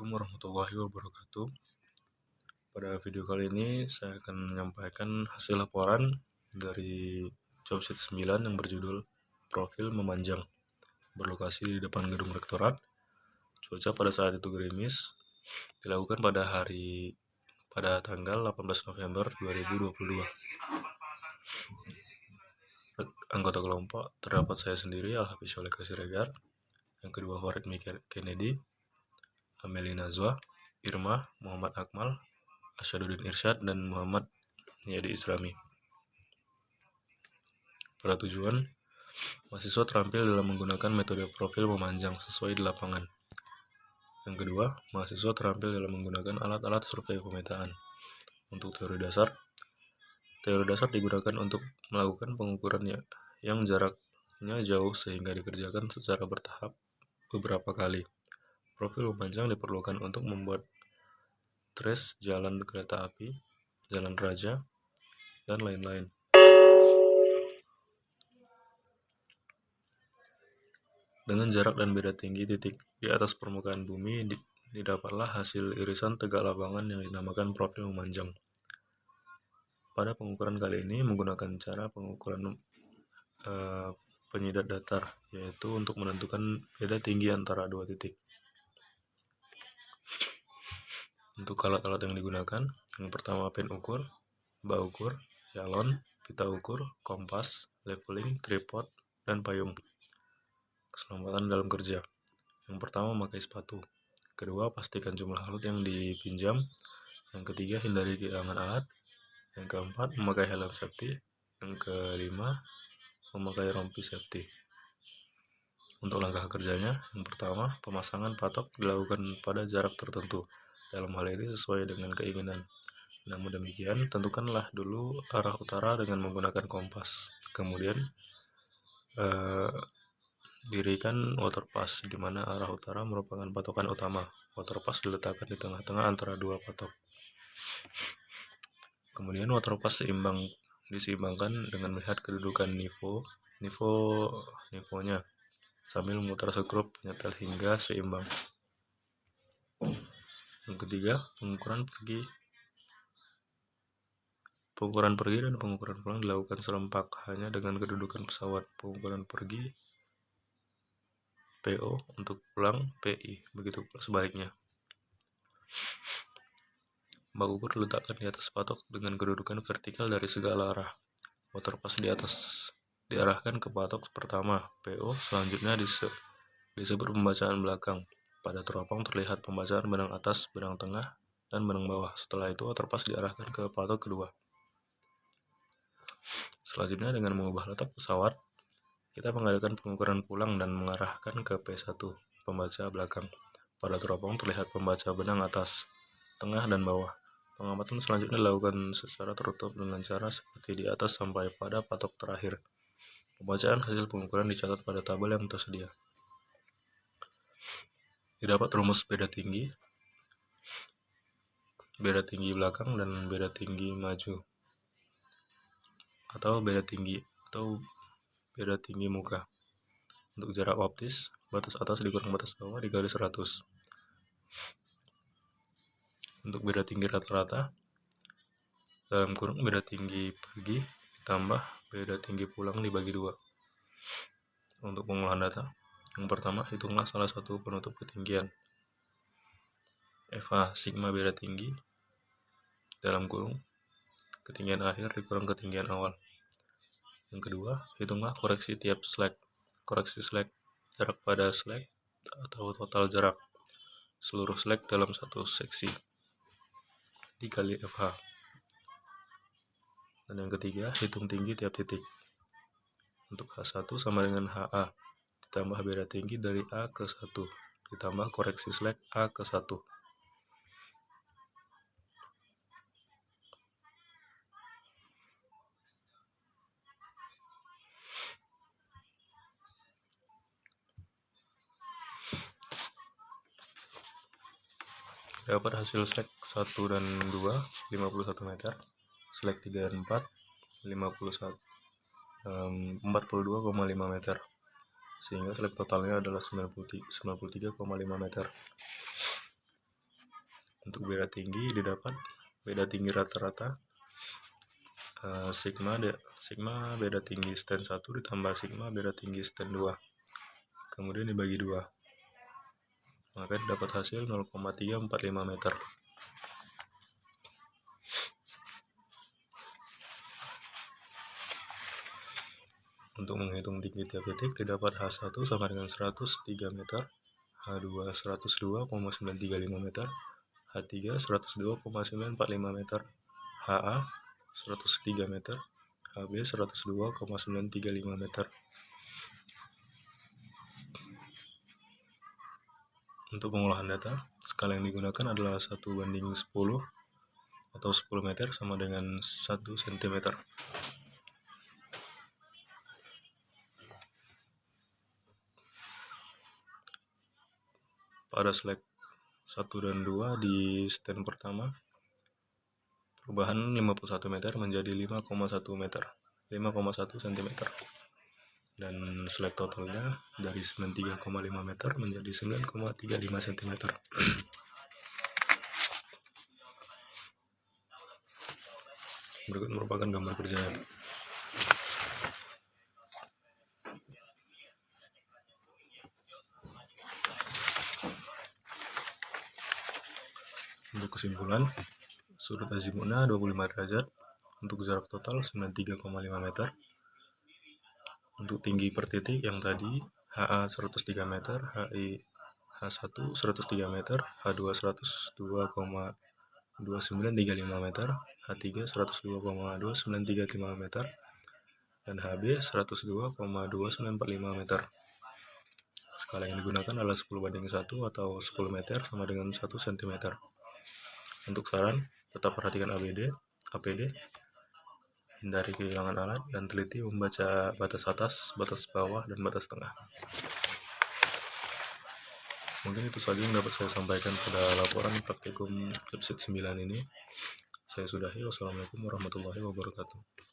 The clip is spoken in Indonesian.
Assalamualaikum warahmatullahi wabarakatuh. Pada video kali ini saya akan menyampaikan hasil laporan dari Jobsheet 9 yang berjudul Profil Memanjang, berlokasi di depan gedung rektorat. Cuaca pada saat itu gerimis, dilakukan pada tanggal 18 November 2022. Anggota kelompok terdapat saya sendiri, Al-Hafiz Syoleka Siregar, yang kedua Farid Mikir Kennedy, Ameli Nazwa, Irma, Muhammad Akmal, Asyaduddin Irsyad, dan Muhammad Yadi Islami. Pada tujuan, mahasiswa terampil dalam menggunakan metode profil memanjang sesuai di lapangan. Yang kedua, mahasiswa terampil dalam menggunakan alat-alat survei pemetaan. Untuk teori dasar digugakan untuk melakukan pengukuran yang jaraknya jauh sehingga dikerjakan secara bertahap beberapa kali. Profil memanjang diperlukan untuk membuat trace jalan kereta api, jalan raja, dan lain-lain. Dengan jarak dan beda tinggi titik di atas permukaan bumi, didapatlah hasil irisan tegak lapangan yang dinamakan profil memanjang. Pada pengukuran kali ini menggunakan cara pengukuran penyidat datar, yaitu untuk menentukan beda tinggi antara dua titik. Untuk alat-alat yang digunakan, yang pertama pen ukur, bak ukur, galon, pita ukur, kompas, leveling, tripod, dan payung. Keselamatan dalam kerja. Yang pertama, memakai sepatu. Kedua, pastikan jumlah alat yang dipinjam. Yang ketiga, hindari kehilangan alat. Yang keempat, memakai helm safety. Yang kelima, memakai rompi safety. Untuk langkah kerjanya, yang pertama, pemasangan patok dilakukan pada jarak tertentu. Dalam hal ini sesuai dengan keinginan. Namun demikian, tentukanlah dulu arah utara dengan menggunakan kompas. Kemudian, dirikan water pass, di mana arah utara merupakan patokan utama. Water pass diletakkan di tengah-tengah antara dua patok. Kemudian water pass diseimbangkan dengan melihat kedudukan nivonya sambil memutar skrup penyetel hingga seimbang. Yang ketiga, pengukuran pergi dan pengukuran pulang dilakukan serempak hanya dengan kedudukan pesawat. Pengukuran pergi PO, untuk pulang PI, begitu sebaliknya. Bak ukur diletakkan di atas patok dengan kedudukan vertikal dari segala arah. Water pass diarahkan ke patok pertama, PO, selanjutnya disebut pembacaan belakang. Pada teropong terlihat pembacaan benang atas, benang tengah, dan benang bawah. Setelah itu water pass diarahkan ke patok kedua. Selanjutnya dengan mengubah letak pesawat, kita mengadakan pengukuran pulang dan mengarahkan ke P1, pembaca belakang. Pada teropong terlihat pembaca benang atas, tengah, dan bawah. Pengamatan selanjutnya dilakukan secara tertutup dengan cara seperti di atas sampai pada patok terakhir. Pembacaan hasil pengukuran dicatat pada tabel yang tersedia. Didapat rumus beda tinggi belakang, dan beda tinggi maju, atau beda tinggi muka. Untuk jarak optis, batas atas dikurang batas bawah dikali 100. Untuk beda tinggi rata-rata, dalam kurung beda tinggi pergi ditambah beda tinggi pulang dibagi 2. Untuk pengolahan data, yang pertama, hitunglah salah satu penutup ketinggian. FH sigma beda tinggi dalam kurung ketinggian akhir dikurang ketinggian awal. Yang kedua, hitunglah koreksi tiap slack. Koreksi slack, jarak pada slack atau total jarak seluruh slack dalam satu seksi dikali FH. Dan yang ketiga, hitung tinggi tiap titik. Untuk H1 sama dengan HA ditambah beda tinggi dari A ke 1 ditambah koreksi slack A ke 1. Dapat hasil slack 1 dan 2 51 meter, slack 3 dan 4 42,5 meter, sehingga slack totalnya adalah 93,5 meter. Untuk beda tinggi didapat beda tinggi rata-rata sigma beda tinggi stand 1 ditambah sigma beda tinggi stand 2, kemudian dibagi 2, maka dapat hasil 0,345 meter. Untuk menghitung tinggi tiap titik didapat H1 sama dengan 103 meter, H2 102,935 meter, H3 102,945 meter, HA 103 meter, HB 102,935 meter. Untuk pengolahan data, skala yang digunakan adalah 1:10 atau 10 meter sama dengan 1 cm. Pada slide 1 dan 2 di stand pertama, perubahan 51 meter menjadi 5,1 meter, 5,1 cm. Dan slide totalnya dari 93,5 meter menjadi 9,35 cm. Berikut merupakan gambar kerjanya. Untuk kesimpulan, sudut azimutnya 25 derajat, untuk jarak total 93,5 meter. Untuk tinggi per titik yang tadi, HA 103 meter, HI H1 103 meter, H2 102,2935 meter, H3 102,2935 meter, dan HB 102,2945 meter. Skala yang digunakan adalah 10:1 atau 10 meter sama dengan 1 cm. Untuk saran, tetap perhatikan APD, hindari kehilangan alat, dan teliti membaca batas atas, batas bawah, dan batas tengah. Mungkin itu saja yang dapat saya sampaikan pada laporan praktikum episode 9 ini. Saya sudahi. Wassalamualaikum warahmatullahi wabarakatuh.